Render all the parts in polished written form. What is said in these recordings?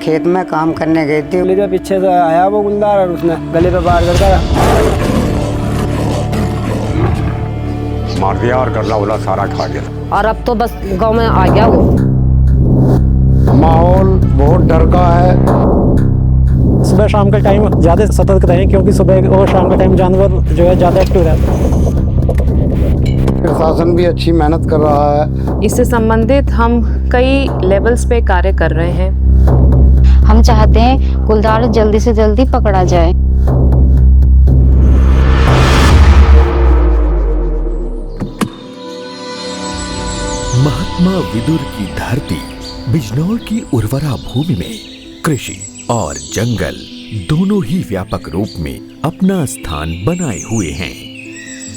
खेत में काम करने गई थी। जब पीछे से आया वो गुलदार और उसने गले पे वार कर मार दिया और गल्ला उला सारा खा गया। और अब तो बस गांव में आ गया वो। माहौल बहुत डर का है। सुबह शाम के टाइम ज़्यादा सतर्क रहें, क्योंकि सुबह और शाम के टाइम जानवर जो है ज़्यादा एक्टिव रहता है। प्रशासन भी अच्छी मेहनत कर रहा है। इससे संबंधित हम कई लेवल्स पे कार्य कर रहे हैं। हम चाहते हैं गुलदार जल्दी से जल्दी पकड़ा जाए। महात्मा विदुर की धरती बिजनौर की उर्वरा भूमि में कृषि और जंगल दोनों ही व्यापक रूप में अपना स्थान बनाए हुए हैं।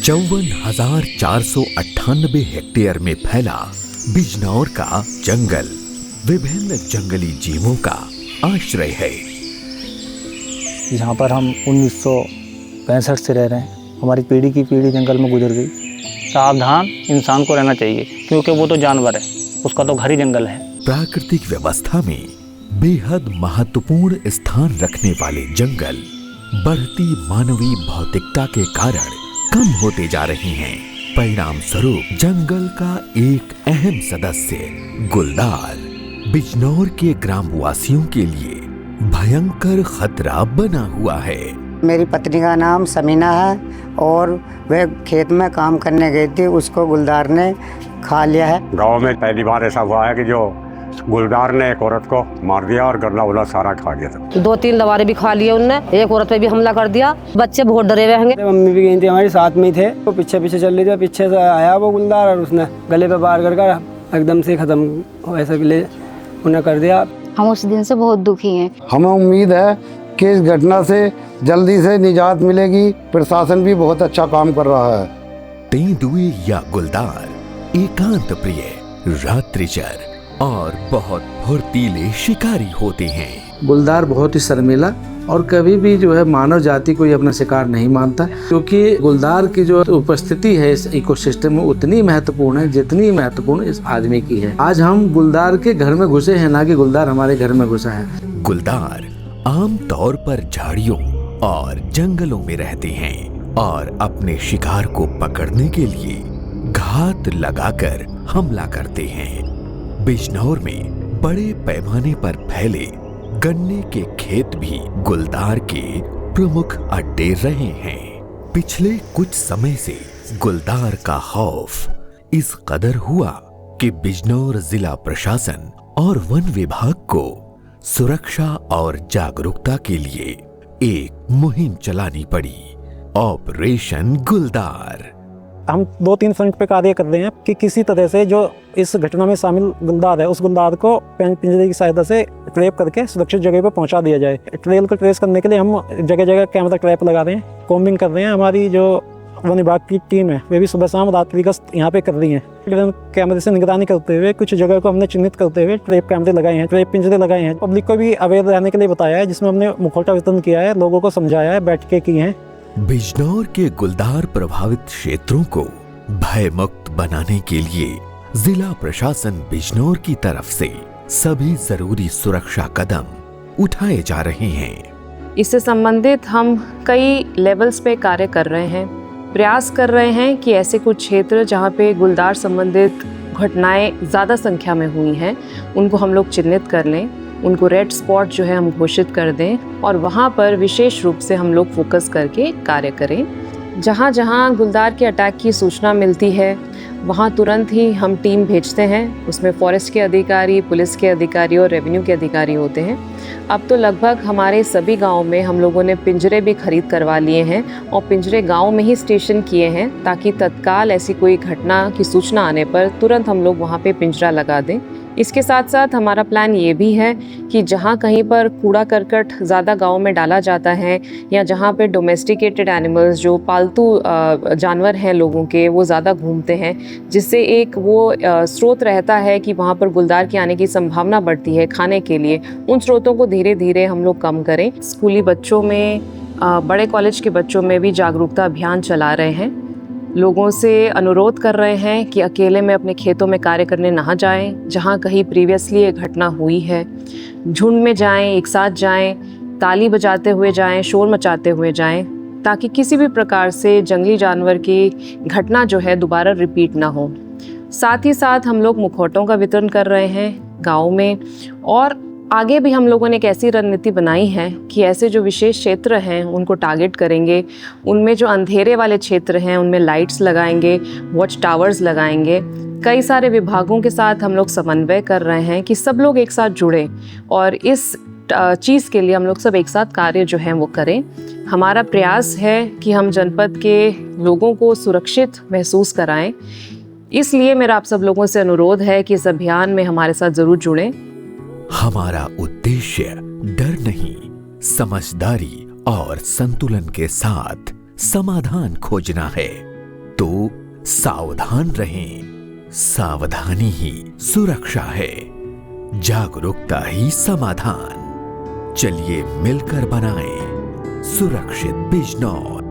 54,498 हेक्टेयर में फैला बिजनौर का जंगल विभिन्न जंगली जीवों का आश्रय है। यहाँ पर हम 1965 से रह रहे हैं। हमारी पीढ़ी की पीढ़ी जंगल में गुजर गई। सावधान इंसान को रहना चाहिए, क्योंकि वो तो जानवर है, उसका तो घर ही जंगल है। प्राकृतिक व्यवस्था में बेहद महत्वपूर्ण स्थान रखने वाले जंगल बढ़ती मानवीय भौतिकता के कारण कम होते जा रहे हैं। परिणाम स्वरूप जंगल का एक अहम सदस्य गुलदार बिजनौर के ग्रामवासियों के लिए भयंकर खतरा बना हुआ है। मेरी पत्नी का नाम समीना है और वह खेत में काम करने गई थी, उसको गुलदार ने खा लिया है। गांव में पहली बार ऐसा हुआ है कि जो गुलदार ने एक औरत को मार दिया और गल्ला उला सारा खा गया था। 2-3 लवारे भी खा लिए उनने, एक औरत पे भी हमला कर दिया। बच्चे बहुत डरे हुए हैं। मम्मी भी गई थी, हमारे साथ में ही थे। वो पीछे पीछे चल रही थी, पीछे से आया वो गुलदार और उसने गले पे वार कर एकदम से खत्म ऐसा उन्हें कर दिया। हम उस दिन से बहुत दुखी हैं। हमें उम्मीद है कि इस घटना से जल्दी से निजात मिलेगी। प्रशासन भी बहुत अच्छा काम कर रहा है। तेंदुए या गुलदार एकांत प्रिय, रात्रिचर और बहुत फुर्तीले शिकारी होते हैं। गुलदार बहुत ही शर्मीला और कभी भी जो है मानव जाति को ये अपना शिकार नहीं मानता, क्योंकि गुलदार की जो उपस्थिति है इस इकोसिस्टम में उतनी महत्वपूर्ण है जितनी महत्वपूर्ण इस आदमी की है। आज हम गुलदार के घर में घुसे हैं, ना कि गुलदार हमारे घर में घुसा है। गुलदार आम तौर पर झाड़ियों और जंगलों में रहते हैं और अपने शिकार को पकड़ने के लिए घात लगाकर हमला करते हैं। बिजनौर में बड़े पैमाने पर फैले गन्ने के खेत भी गुलदार के प्रमुख अड्डे रहे हैं। पिछले कुछ समय से गुलदार का खौफ इस कदर हुआ कि बिजनौर जिला प्रशासन और वन विभाग को सुरक्षा और जागरूकता के लिए एक मुहिम चलानी पड़ी, ऑपरेशन गुलदार। हम 2-3 फ्रंट पे कार्य कर रहे हैं कि किसी तरह से जो इस घटना में शामिल गुलदार है उस गुलदार को पिंजरे की सहायता से ट्रैप करके सुरक्षित जगह पर पहुंचा दिया जाए। ट्रेल को ट्रेस करने के लिए हम जगह जगह कैमरा ट्रैप लगा रहे हैं, कॉम्बिंग कर रहे हैं। हमारी जो वन विभाग की टीम है वे भी सुबह शाम रात्रि गश्त यहाँ पे कर रही है। कैमरे से निगरानी करते हुए कुछ जगह को हमने चिन्हित करते हुए ट्रैप कैमरे लगाए हैं, ट्रैप पिंजरे लगाए हैं। पब्लिक को भी अवेयर रहने के लिए बताया है, जिसमें हमने मुखौटा वितरण किया है, लोगों को समझाया है, बैठकें की हैं। बिजनौर के गुलदार प्रभावित क्षेत्रों को भय मुक्त बनाने के लिए जिला प्रशासन बिजनौर की तरफ से सभी जरूरी सुरक्षा कदम उठाए जा रहे हैं। इससे संबंधित हम कई लेवल्स पे कार्य कर रहे हैं। प्रयास कर रहे हैं कि ऐसे कुछ क्षेत्र जहाँ पे गुलदार संबंधित घटनाएं ज़्यादा संख्या में हुई हैं उनको हम लोग चिन्हित कर लें, उनको रेड स्पॉट जो है हम घोषित कर दें और वहाँ पर विशेष रूप से हम लोग फोकस करके कार्य करें। जहाँ जहाँ गुलदार के अटैक की सूचना मिलती है वहाँ तुरंत ही हम टीम भेजते हैं। उसमें फॉरेस्ट के अधिकारी, पुलिस के अधिकारी और रेवेन्यू के अधिकारी होते हैं। अब तो लगभग हमारे सभी गांव में हम लोगों ने पिंजरे भी खरीद करवा लिए हैं और पिंजरे गांव में ही स्टेशन किए हैं, ताकि तत्काल ऐसी कोई घटना की सूचना आने पर तुरंत हम लोग वहाँ पे पिंजरा लगा दें। इसके साथ साथ हमारा प्लान ये भी है कि जहाँ कहीं पर कूड़ा करकट ज़्यादा गांव में डाला जाता है या जहाँ पे डोमेस्टिकेटेड एनिमल्स जो पालतू जानवर हैं लोगों के वो ज़्यादा घूमते हैं, जिससे एक वो स्रोत रहता है कि वहाँ पर गुलदार के आने की संभावना बढ़ती है खाने के लिए, उन स्रोतों को धीरे धीरे हम लोग कम करें। स्कूली बच्चों में, बड़े कॉलेज के बच्चों में भी जागरूकता अभियान चला रहे हैं। लोगों से अनुरोध कर रहे हैं कि अकेले में अपने खेतों में कार्य करने ना जाएं। जहां कहीं प्रीवियसली ये घटना हुई है, झुंड में जाएं, एक साथ जाएं, ताली बजाते हुए जाएं, शोर मचाते हुए जाएं, ताकि किसी भी प्रकार से जंगली जानवर की घटना जो है दोबारा रिपीट ना हो। साथ ही साथ हम लोग मुखौटों का वितरण कर रहे हैं गाँव में, और आगे भी हम लोगों ने एक ऐसी रणनीति बनाई है कि ऐसे जो विशेष क्षेत्र हैं उनको टारगेट करेंगे। उनमें जो अंधेरे वाले क्षेत्र हैं उनमें लाइट्स लगाएंगे, वॉच टावर्स लगाएंगे। कई सारे विभागों के साथ हम लोग समन्वय कर रहे हैं कि सब लोग एक साथ जुड़ें और इस चीज़ के लिए हम लोग सब एक साथ कार्य जो है वो करें। हमारा प्रयास है कि हम जनपद के लोगों को सुरक्षित महसूस कराएं। इसलिए मेरा आप सब लोगों से अनुरोध है कि इस अभियान में हमारे साथ ज़रूर जुड़ें। हमारा उद्देश्य डर नहीं, समझदारी और संतुलन के साथ समाधान खोजना है। तो सावधान रहें, सावधानी ही सुरक्षा है, जागरूकता ही समाधान। चलिए मिलकर बनाएं सुरक्षित बिजनौर।